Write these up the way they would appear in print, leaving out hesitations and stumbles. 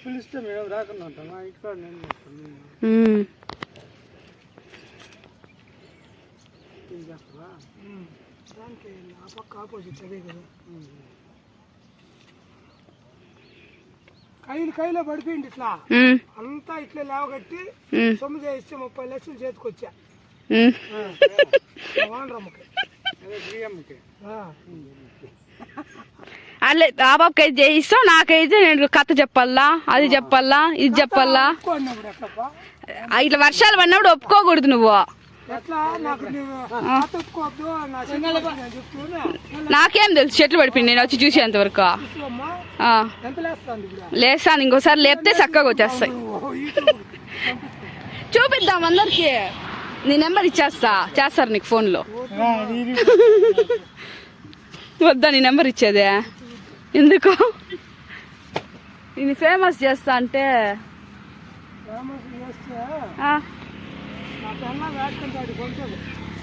పిలిస్తే మేము రాకుండా ఉంటామా ఇక్కడ నేను దానికి ఆ పక్క ఆపోజిట్ అదే కదా కైలో పడిపోయింది ఇట్లా అంతా ఇట్లా లేవగట్టి సొమ్ము చేస్తే 30 లక్షలు చేతికొచ్చా అట్లే ఆ బాబుకైతే చేయిస్తావు, నాకైతే నేను కథ చెప్పాలా, అది చెప్పాలా, ఇది చెప్పాలా. ఇట్లా వర్షాలు పడినప్పుడు ఒప్పుకోకూడదు నువ్వు. నాకేం తెలుసు చెట్లు పడిపోయింది నేను వచ్చి చూసేంత వరకు. లేస్తాను, ఇంకోసారి లేపితే చక్కగా వచ్చేస్తాయి. చూపిద్దాం అందరికి. నీ నెంబర్ చేస్తారు నీకు ఫోన్లో. వద్దా నీ నెంబర్ ఇచ్చేదే? ఎందుకు? నేను ఫేమస్ చేస్తా అంటే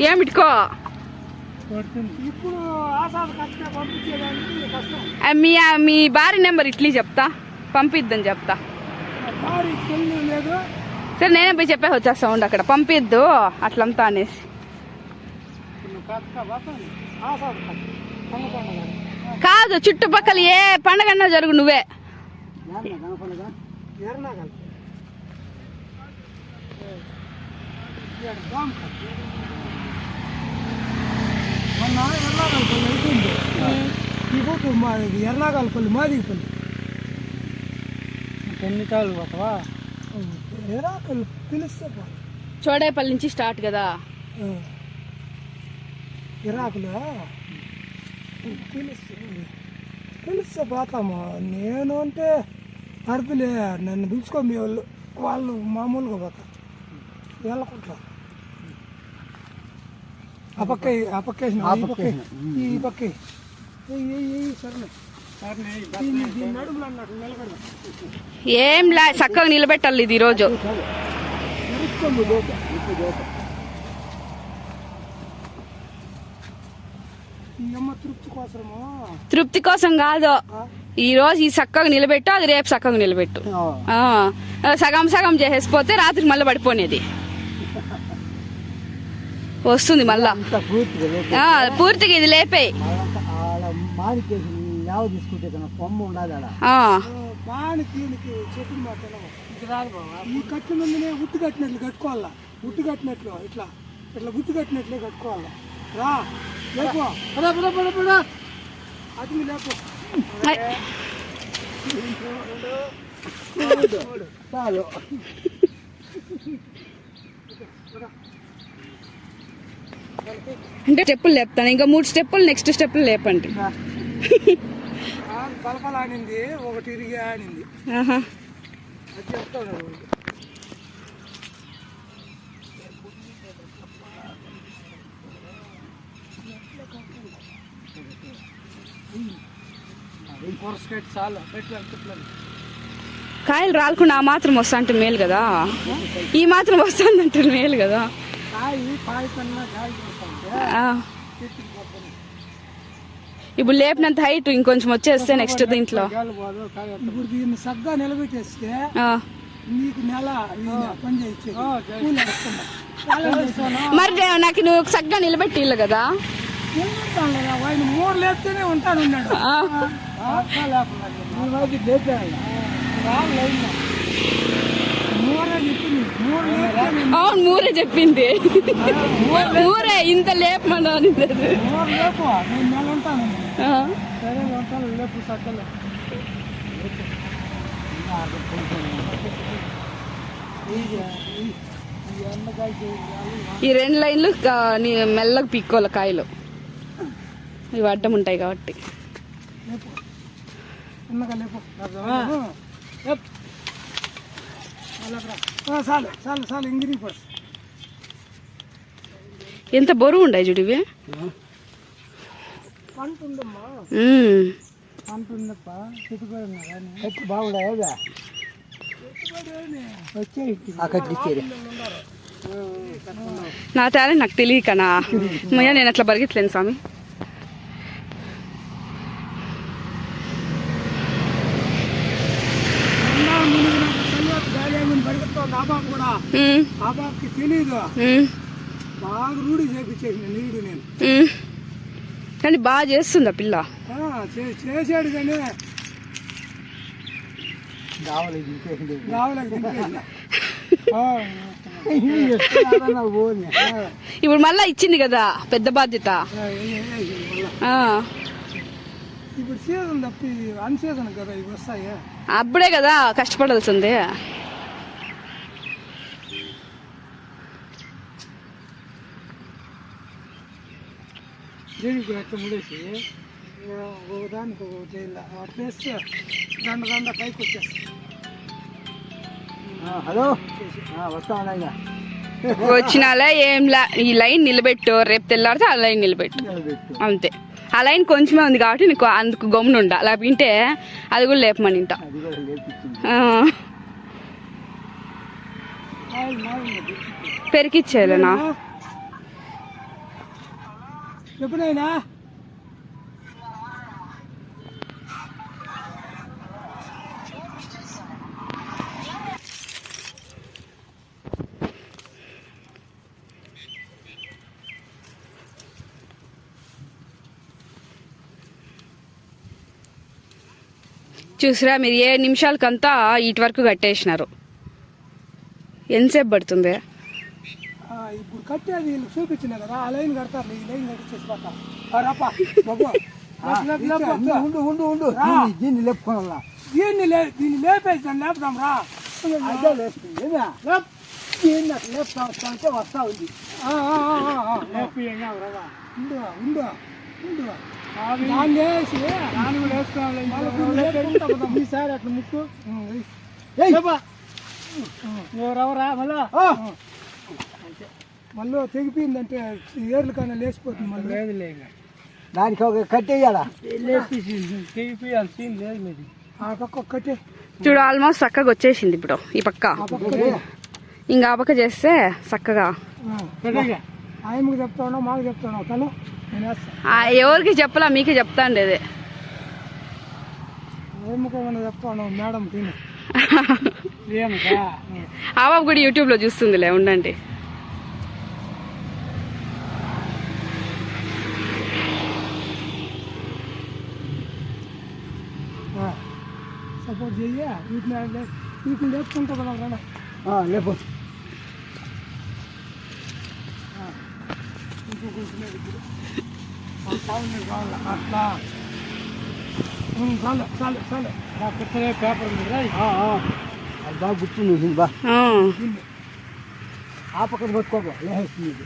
ఏమిటికో మీ భార్య నెంబర్ ఇట్లీ చెప్తా, పంపిద్దని చెప్తా. సరే నేనే పోయి చెప్పే వచ్చేస్తా ఉండు అక్కడ, పంపిద్దు అట్లంతా అనేసి. కాదు, చుట్టుపక్కల ఏ పండగన్నా జరుగు నువ్వే. ఎర్నాగాలపల్లి మాదిగపల్లి ఎన్నికాలు పోతావా? ఎర్నాకల్ పిలిస్తే చోడేపల్లి నుంచి స్టార్ట్ కదా ఇరాకులు. పిలిస్తే పోతాము. నేను అంటే అర్థలే, నన్ను పిలుచుకో మీ వాళ్ళు మామూలుగా పోతారు వెళ్ళకుంటా. ఆ పక్క ఈ పక్క సరే ఏం లా చక్కగా నిలబెట్టాలి ఇది ఈరోజు. తృప్తి కోసం కాదు, ఈ రోజు ఈ చక్కగా నిలబెట్టు, అది రేపు చక్కగా నిలబెట్టు. సగం సగం చేసేసిపోతే రాత్రికి మళ్ళీ పడిపోనేది వస్తుంది మళ్ళా. పూర్తిగా ఇది లేపేయి. ఈ కట్టు ముందునే ఉట్టు కట్టినట్లు కట్టుకోవాలా, ఉట్టు కట్టినట్లు ఇట్లా ఇట్లా గుట్టు కట్టినట్లే కట్టుకోవాలా. రా లేపు, అది లేపు. చాలు అంటే స్టెప్పులు లేపుతాను, ఇంకా 3 స్టెప్పులు నెక్స్ట్ స్టెప్పులు లేపండి. పలపలాడింది ఒకటి ఇరిగి ఆడింది అది చెప్తాడు. కాయలు రాలకుండా ఆ మాత్రం వస్తా అంటే మేలు కదా, ఈ మాత్రం వస్తుందంటే మేలు కదా. ఇప్పుడు లేపినంత హైట్ ఇంకొంచెం వచ్చేస్తే నెక్స్ట్ దీంట్లో ఇప్పుడు దీన్ని సగ్గా నిలబెట్టేస్తే నీకు నెల పని చేయొచ్చు. మరి నాకు నువ్వు సగ్గా నిలబెట్టి ఇల్లు కదా. ఆయన 3 లేపితేనే ఉంటాను ఉన్నాడు. అవును, 3 చెప్పింది. 3 ఇంత లేపమన్నా ఈ 2 లైన్లు మెల్లగా పీక్కోవాలి కాయలు, ఇవి అడ్డం ఉంటాయి కాబట్టి. ఎంత బరువు ఉండాయి చూడివి. నా టాలెంట్ నాకు తెలియకనా మయ్య, నేను అట్లా బరిగెత్తలేను స్వామి. ఉమ్, ఆ బాబుకి తెలీదు, ఉమ్, బాగా రూఢి చేపించేసిన నీడు నేను. ఉమ్. కానీ బాగా చేస్తుంది ఆ పిల్ల. చేసాడు కానీ కావాలి దింపేసింది. గావలకు దింపేసిన. ఇప్పుడు మళ్ళా ఇచ్చింది కదా పెద్ద బాధ్యత. ఆ, ఇప్పుడు సీజన్ తప్పి అన్ సీజన్ కదా ఇవి వస్తాయి. అప్పుడే కదా కష్టపడాల్సింది. దీనికి అట్లా ముడేసి ఒకదానికి ఒకటి చేయాలి. అట్లా వేస్తే దండ పైకి వచ్చేస్తాయి. హలో వస్తా ఉన్నాయిగా వచ్చినాలే ఏంలా, ఈ లైన్ నిలబెట్టు, రేపు తెల్లారితే ఆ లైన్ నిలబెట్టు, అంతే. ఆ లైన్ కొంచెమే ఉంది కాబట్టి నీకు అందుకు గమ్మునుండా, లేకుంటే అది కూడా లేపమని ఇంట. అది కూడా లేపించింది. పెరికిచ్చేయాలనా? ఎప్పుడైనా చూసిరా మీరు 7 నిమిషాలకంతా ఇటు వరకు కట్టేసినారు. ఎంతసేపు పడుతుంది? ఇప్పుడు కట్టేది వీళ్ళు చూపించిన కదా, ఆ లైన్ కడతారు. ఈ లైన్ కట్టించేసి పోతా. రాపా బాబు, ఉండు ఉండు ఉండు దీన్ని లేపుకోవాలా. దీన్ని లేపేసి దాన్ని లేపుదాం రా. అదే లేస్తుంది దీన్ని అట్లా లేపుతా వస్తా వస్తా ఉంది. ఉండు ఉండు ఉండు దాన్ని వేసి ఈసారి అట్లా ముక్కు ఎవరెవరా మళ్ళా మళ్ళీ తెగిపోయిందంటే ఏర్లు కన్నా లేచిపోతుంది. మళ్ళీ దానికి ఒక కట్టేయాలా. తెగిపోయాలి సీన్ లేదు. ఆ పక్క కట్టే చూడు ఆల్మోస్ట్ చక్కగా వచ్చేసింది. ఇప్పుడు ఈ పక్క ఇంకా ఆ పక్క చేస్తే చక్కగా. ఆయనకు చెప్తాను, మాకు చెప్తాను తను నేను వేస్తాను. ఎవరికి చెప్పలా, మీకే చెప్తాండి. అదే ఏమన్నా చెప్తాను మేడం తిని. ఆ బాబు కూడా యూట్యూబ్లో చూస్తుందిలే, ఉండండి. సపోర్ట్ చెయ్యి. వీటిని లేపుకుంటా కదా లేపు అట్లా చాలు చాలు చాలు. పేపర్ అది బాగా గుర్తుంది బా. ఆ. ఆ పక్కన పట్టుకోకు లేస్తుంది.